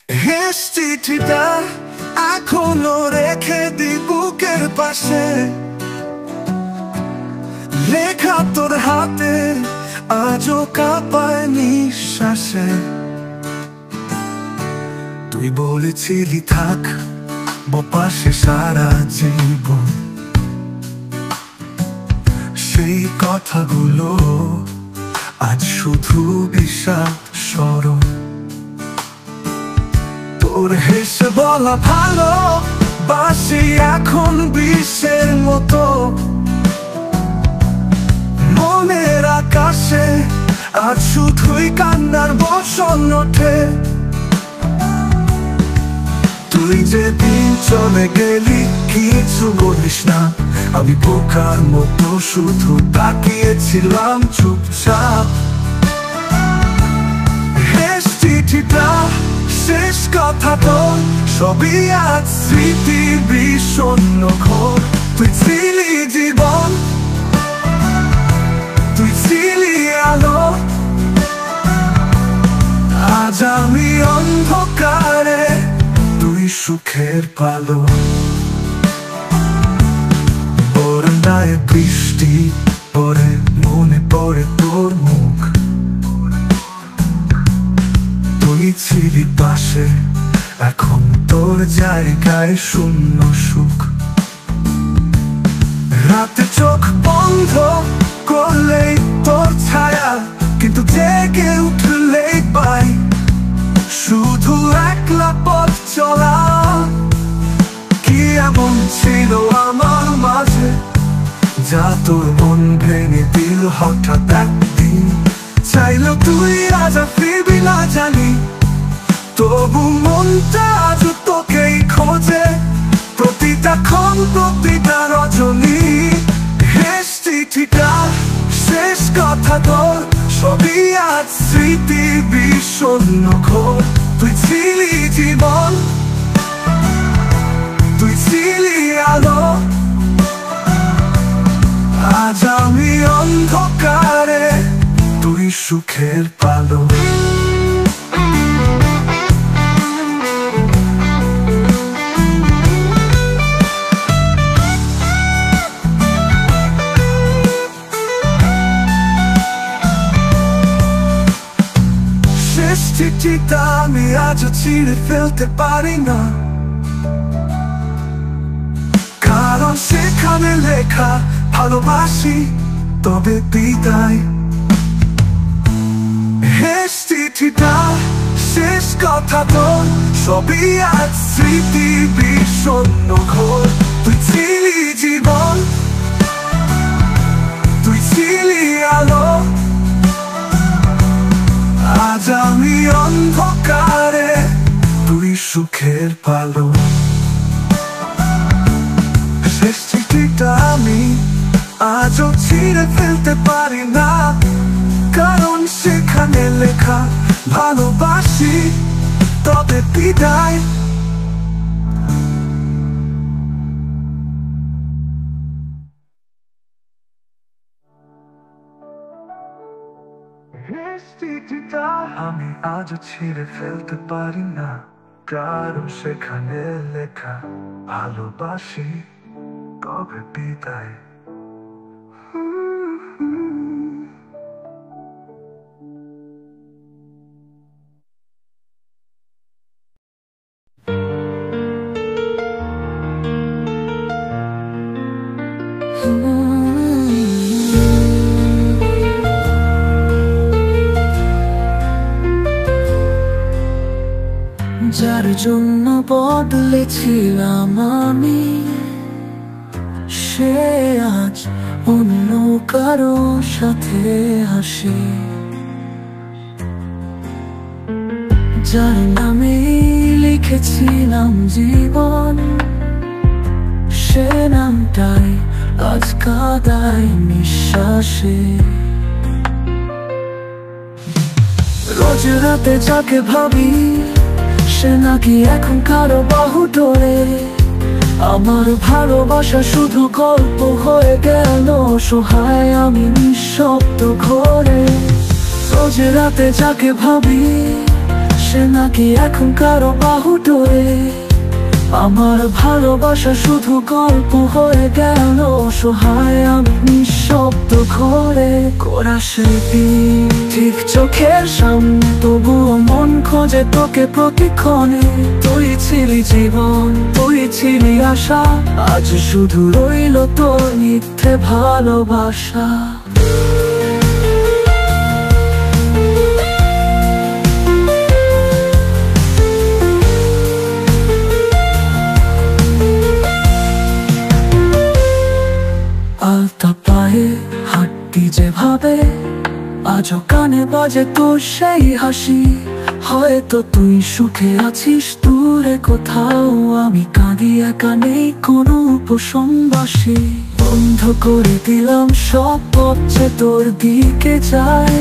শেষ চিঠিটা এখনো রেখে দি বুকের পাশে, লেখা তোর হাতে আজও কাঁপায় নিঃশ্বাসে। তুই বলেছিলি থাক পাশে সারা জীবন, সেই কথাগুলো আজ শুধু বিষাদ স্মরণ। তোর হেসে বলা ভালো বাসি এখন বিষের মতো, মনের আকাশে আজ শুধুই কান্নার বর্ষণ ওঠে। তুই যেদিন চলে গেলি কিছু বলিস না, আমি বোকার মতো শুধু তাকিয়েছিলাম চুপচাপ। শেষ চিঠিটা শেষ কথা তোর সবই আজ স্মৃতি বিষণ্ণ ঘোর। তুই ছিলি জীবন, তুই ছিলি আলো, আজ আমি অন্ধকারে তুই সুখের পালো। বরন্দায় বৃষ্টি পড়ে মনে পড়ে তোর মুখ, তুই ছিলি পাশে এখন তোর জায়গায় শূন্য সুখ। রাতে চোখ বন্ধ করলেই তোর ছায়া, কিন্তু জেগে উঠলেই পাই শুধু একলা পথ চলা। কি এমন ছিল আমার মাঝে যা তোর মন ভেঙে দিল হঠাৎ একদিন? চাইলেও তুই আজ ফিরবি না জানি, তবু মনটা আজ তোকেই খোঁজে। প্রতিটা ক্ষণ প্রতিটা রজনী, শেষ চিঠিটা শেষ কথা তোর সবই আজ স্মৃতি বিষণ্ণ ঘোর। তুই ছিলি জীবন, তুই ছিলি আলো, আজ আমি অন্ধকারে তুই সুখের পালো। শেষ চিঠিটা আমি আজও ছিঁড়ে ফেলতে পারি না, কারণ সেখানে লেখা ভালোবাসি তবে বিদায়। শেষ চিঠিটা শেষ কথা তোর সবই আজ স্মৃতি বিষণ্ণ ঘোর। তুই ছিলি জীবন, তুই ছিলি আলো, আজ আমি অন্ধকারে তুই সুখের পালো। শেষ চিঠিটা আমি আজও ছিঁড়ে ফেলতে পারি না, কারণ সেখানে লেখা ভালোবাসি তবে বিদায়। শেষ চিঠিটা আমি আজও ছিঁড়ে ফেলতে পারি না, কারণ সেখানে লেখা ভালোবাসি তবে বিদায়। যার জন্য বদলেছিলাম আমি, সে আজ অন্য কারো সাথে হাসে। যার নামে লিখেছিলাম জীবন, সে নামটাই আজ কাঁদায় নিঃশ্বাসে। রোজ রাতে যাকে ভাবি, সে নাকি এখন কারো বাহু ধরে। আমার ভালোবাসা শুধু গল্প হয়ে গেল, সহায় আমি নিঃশব্দ ঘরে। রোজ রাতে যাকে ভাবি, সে নাকি এখন কারো বাহু ডোরে। আমার ভালোবাসা শুধু গল্প হয়ে গেল, অসহায় আমি নিঃশব্দ ঘরে। করা স্মৃতি ঠিক চোখের সামনে, তবুও মন খোঁজে তোকে প্রতিক্ষণে। তুই ছিলি জীবন, তুই ছিলি আশা, আজ শুধু রইল তোর মিথ্যে ভালোবাসা। আলতা পায়ে হাঁটতি যেভাবে, আজও কানে বাজে তোর সেই হাসি। হয়তো তুই সুখে আছিস দূরে কোথাও, আমি কাঁদি একা, নেই কোনো উপসংবাসী। বন্ধ করে দিলাম সব পথ যে তোর দিকে যায়,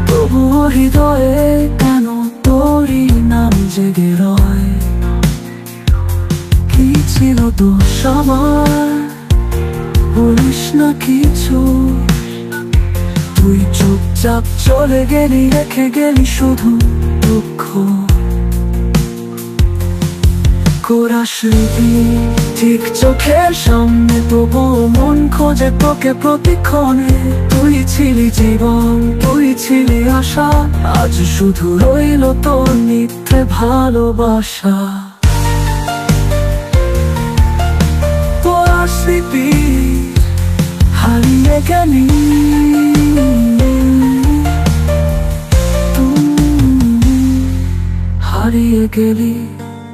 তবুও হৃদয়ে কেন তোরই নাম জেগে রয়। কি ছিল দোষ আমার, বলিস না কিছু। তুই চুপচাপ চলে গেলি, রেখে গেলি শুধু দুঃখ। করা স্মৃতি ঠিক চোখের সামনে, তবুও মন খোঁজে তোকে প্রতিক্ষণে। তুই ছিলি জীবন, তুই ছিলি আশা, আজ শুধু রইল তোর মিথ্যে ভালোবাসা। তোরা স্মৃতি হারিয়ে গেলি, হারিয়ে গেলি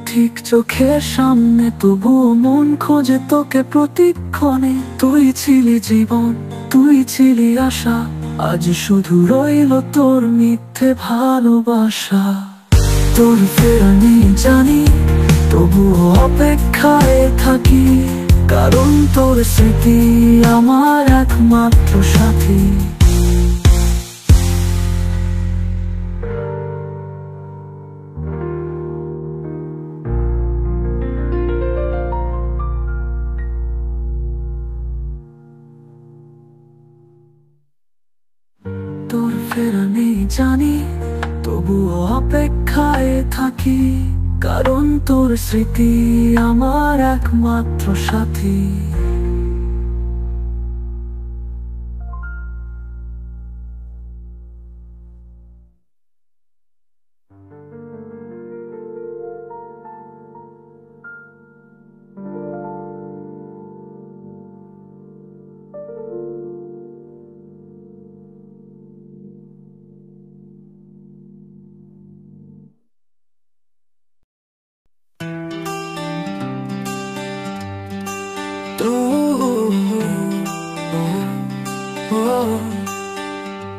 ঠিক চোখের সামনে, তবুও মন খোঁজে তোকে প্রতিক্ষণে। তুই ছিলি জীবন, তুই ছিলি আশা, আজ শুধু রইল তোর মিথ্যে ভালোবাসা। তোর ফেরা নেই জানি, তবুও অপেক্ষায় থাকি, কারণ তোর স্মৃতি আমার একমাত্র সাথী। তোর ফেরা নেই জানি, তবুও অপেক্ষায় থাকি, কারণ তোর স্মৃতি আমার একমাত্র সাথী।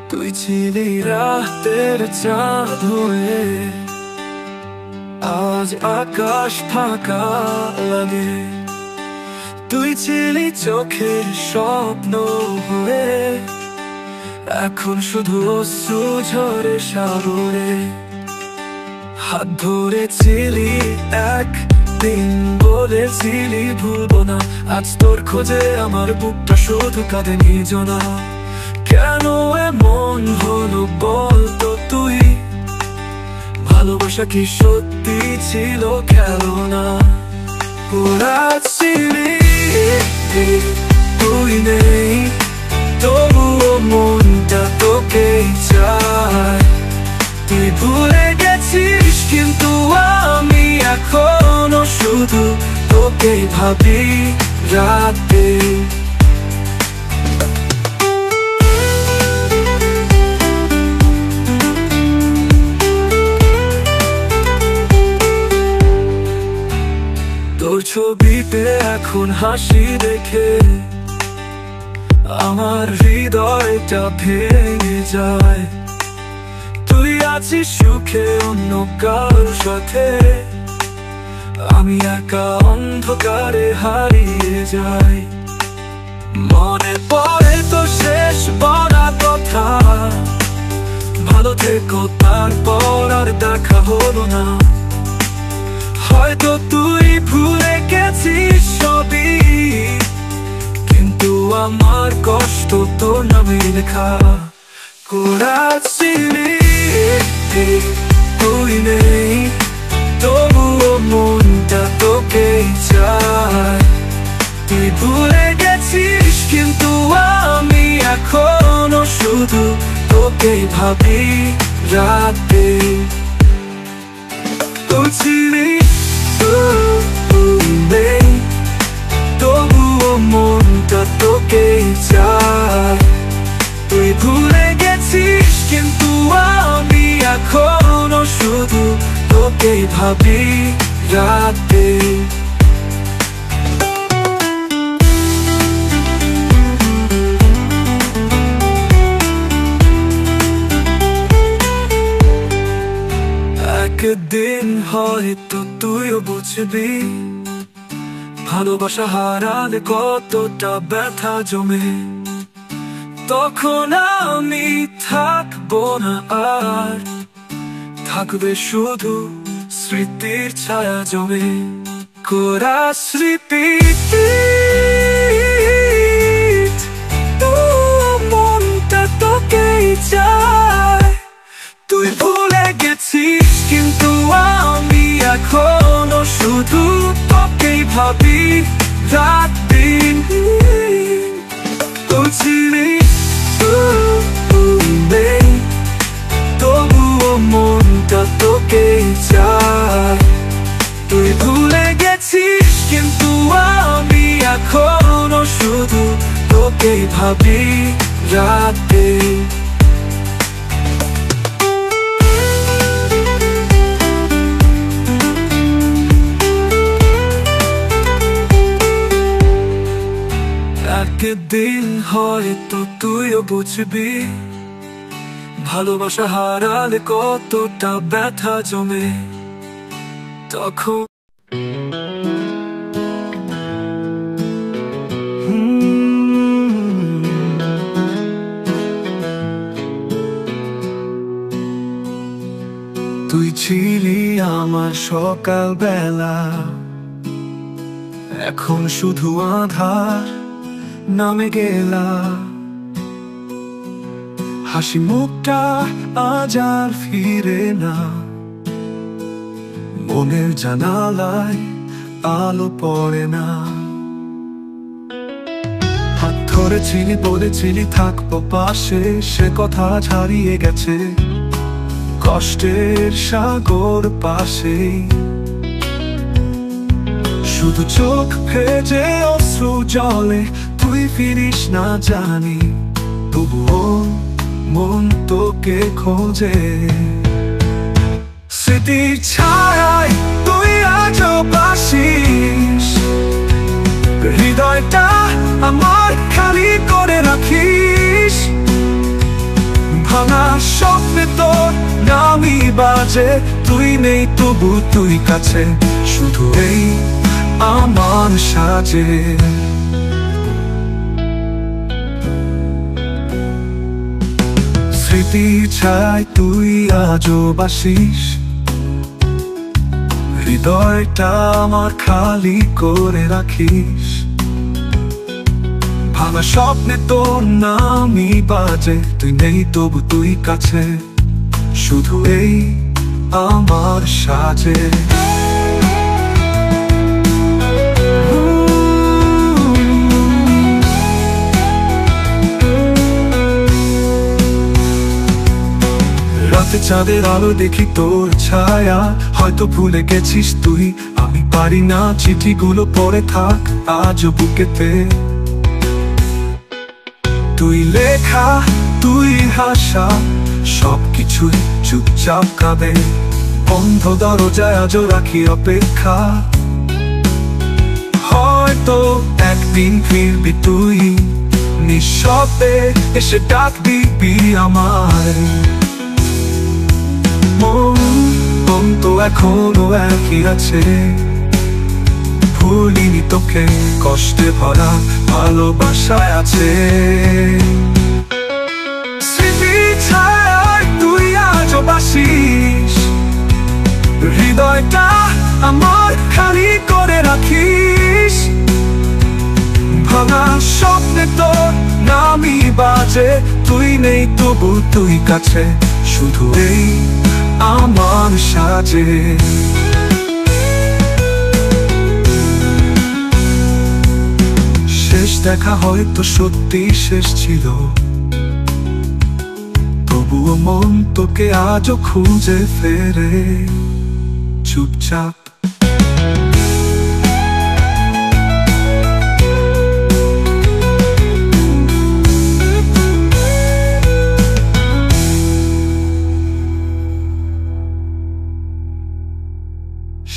তুই ছিলি রাতের চাঁদ হয়ে, আজ আকাশ ফাঁকা লাগে। তুই ছিলি চোখের স্বপ্ন হয়ে, এখন শুধু অশ্রু ঝরে সাগরে। হাত ধরেছিলি একদিন, বলেছিলি ভুলবো না, আজ তোর খোঁজে আমার বুকটা শুধু কাঁদে নিজনা। কেন এমন হলো বলতো তুই, ভালোবাসা কি সত্যি ছিল খেলনা? পড়াচ্ছিলি তুই নেই, তবুও মনটা তোকেই চায়। তুই ভুলে গেছিস কিন্তু আমি এখনো শুধু তোকেই ভাবি রাতে। তোর ছবিতে এখন হাসি দেখে আমার হৃদয়টা ভেঙে যায়। তুই আছিস সুখে অন্য কারোর সাথে, আমি একা অন্ধকারে হারিয়ে যাই। মনে পড়ে তো শেষ বলা কথা, ভালো থেকো তারপর আর দেখা হলো না। হয়তো তুই ভুলে গেছিস সবই, কিন্তু আমার কষ্ট তোর নামে লেখা। করেছিলি তুই নেই, তবুও মনটা তোকেই চায়। তুই ভুলে গেছিস কিন্তু আমি এখনো শুধু তোকেই ভাবি রাতে। তুই ছিলি, তুই নেই, তবুও মনটা তোকেই চায়। তুই ভুলে গেছিস কিন্তু আমি এখনো শুধু তোকেই ভাবি রাতে। একদিন হয়তো তুইও বুঝবি ভালোবাসা হারালে কতটা ব্যথা জমে। তখন আমি থাকবো না আর, থাকবে শুধু স্মৃতির ছায়া জমে। করা স্মৃতি মনটা তোকেই চায়। তুই ভুলে গেছিস কিন্তু আমি এখনো শুধু তোকেই ভাবি রাত দিন। তুই ছিলি, তুই নেই, তবুও মনটা তোকেই চায়। তুই ভুলে গেছিস কিন্তু আমি এখনো শুধু তোকেই ভাবি রাতে। একদিন হয়তো তুইও বুঝবি ভালোবাসা হারালে কতটা ব্যথা জমে। তখন তুই ছিলি আমার সকাল বেলা, এখন শুধু আধার নামে গেলা। হাসি মুখটা আজ আর ফিরে না, মনের জানালায় আলো পড়ে না। হাত ধরেছিলি বলেছিলি থাকবো পাশে, সে কথা হারিয়ে গেছে কষ্টের সাগর পাশে। শুধু চোখ ভেজে অশ্রু জলে, তুই ফিরিস না জানি, তবুও মন তোকে খোঁজে। স্মৃতির ছায়ায় তুই আজও বাসিস, হৃদয়টা আমার খালি করে রাখিস। ভাঙা স্বপ্নে তোর নামই বাজে, তুই নেই তবু তুই কাছে, শুধু এই আমার সাজে। স্মৃতি ছায় তুই আজও বাসিস, হৃদয়টা আমার খালি করে রাখিস। ভাঙা স্বপ্নে তোর নামই বাজে, তুই নেই তবু তুই কাছে, শুধু এই আমার সাজে। রাতে চাঁদের আলো দেখি তোর ছায়া, হয়তো ভুলে গেছিস তুই, আমি পারি না। চিঠিগুলো পড়ে থাক আজও বুকেতে, তুই লেখা তুই হাসা সবকিছুই চুপচাপ কাঁদে। বন্ধ দরজায় আজও রাখি অপেক্ষা, হয়তো একদিন ফিরবি তুই, নিঃশব্দে এসে ডাক দিবি আমার। মন তো এখনো একই আছে, ভুলিনি তোকে, কষ্টে ভরা ভালোবাসায় আছে। স্মৃতি ছায়ায় তুই আজও বাসিস, হৃদয়টা আমার খালি করে রাখিস। ভাঙা স্বপ্নে তোর নামই বাজে, তুই নেই তবু তুই কাছে, শুধু এই আমার সাজে। শেষ দেখা হয়তো সত্যি শেষ ছিল, তবুও মন তোকে আজও খুঁজে ফেরে চুপচাপ।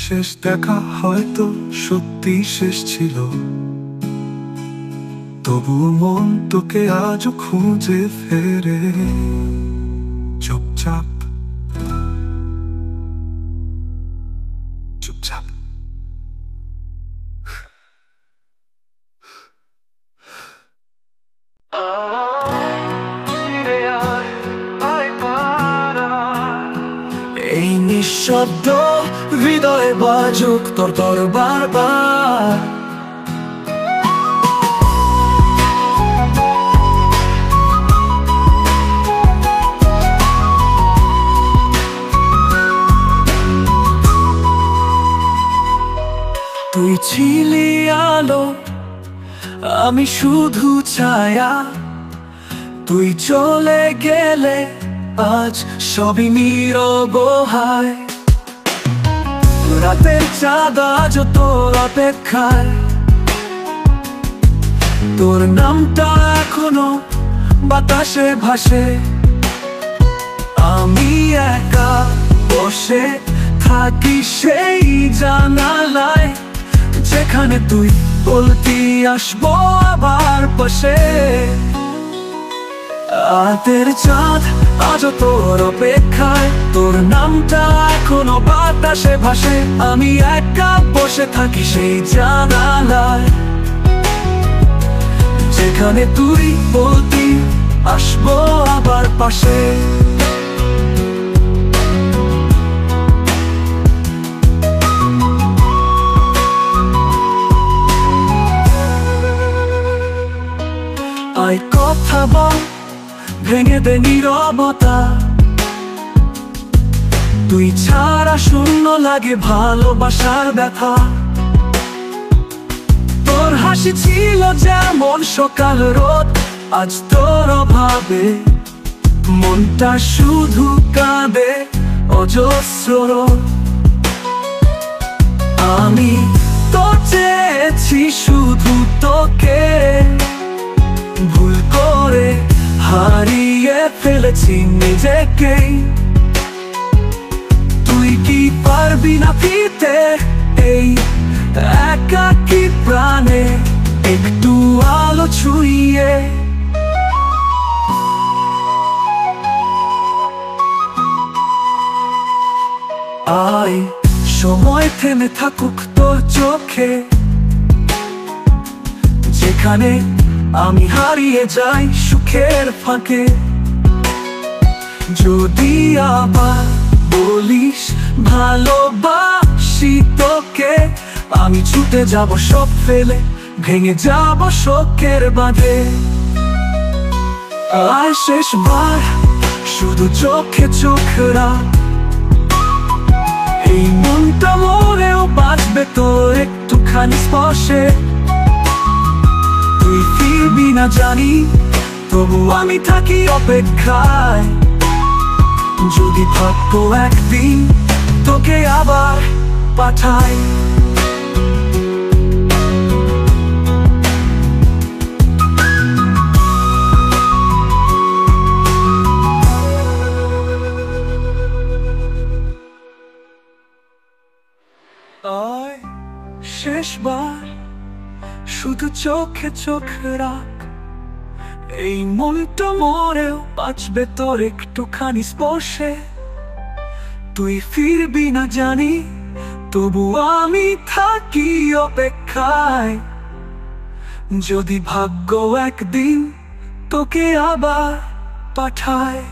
শেষ দেখা হয়তো সত্যি শেষ ছিল, তবুও মন তোকে আজও খুঁজে ফেরে চুপচাপ চুপচাপ। এই নিঃশব্দ হৃদয়ে বাজুক তোর তোর বারবার। তুই ছিলি আলো, আমি শুধু ছায়া। তুই চলে গেলে আজ সবই নীরব হয়। রাতের চাঁদ আজ তোর অপেক্ষায়, তোর নামটা এখনো বাতাসে ভাসে। আমি একা বসে থাকি সেই জানালায়, যেখানে তুই বলতি আসবো আবার পাশে। রাতের চাঁদ আজও তোর অপেক্ষায়, তোর নামটা এখনো বাতাসে ভাসে। আমি একা বসে থাকি সেই জানালায়, যেখানে তুই বলতি আসবো আবার পাশে। আয় কথা বল, ভেঙে দে নীরবতা। তুই ছাড়া শূন্য লাগে ভালোবাসার ব্যথা। তোর হাসি ছিল যেমন সকাল রোদ, আজ তোর অভাবে মনটা শুধু কাঁদে অজস্র। আমি তো চেয়েছি শুধু তোকে, ভুল করে হারিয়ে ফেলেছি নিজেকেই। তুই কি পারবি না ফিরতে এই একাকী প্রাণে, একটু আলো ছুঁয়ে? আয় সময় থেমে থাকুক তোর চোখে, যেখানে আমি হারিয়ে যাই সুখের ফাঁকে। যদি আবার বলিস ভালোবাসি তোকে, আমি ছুটে যাব সব ফেলে, ভেঙে যাব শোকের বাঁধে। আয় শেষবার শুধু চোখে চোখ রাখ, এই মনটা মরেও বাঁচবে তোর একটুখানি স্পর্শে। তুই ফিরবি না জানি, তবু আমি থাকি অপেক্ষায়। যদি ভাগ্য একদিন তোকে আবার পাঠায়। আয় শেষবার শুধু চোখে চোখ রাখ, এই মনটা মরেও বাঁচবে তোর একটুখানি স্পর্শে। তুই ফিরবি না জানি, তবু আমি থাকি অপেক্ষায়। যদি ভাগ্য একদিন তোকে আবার পাঠায়।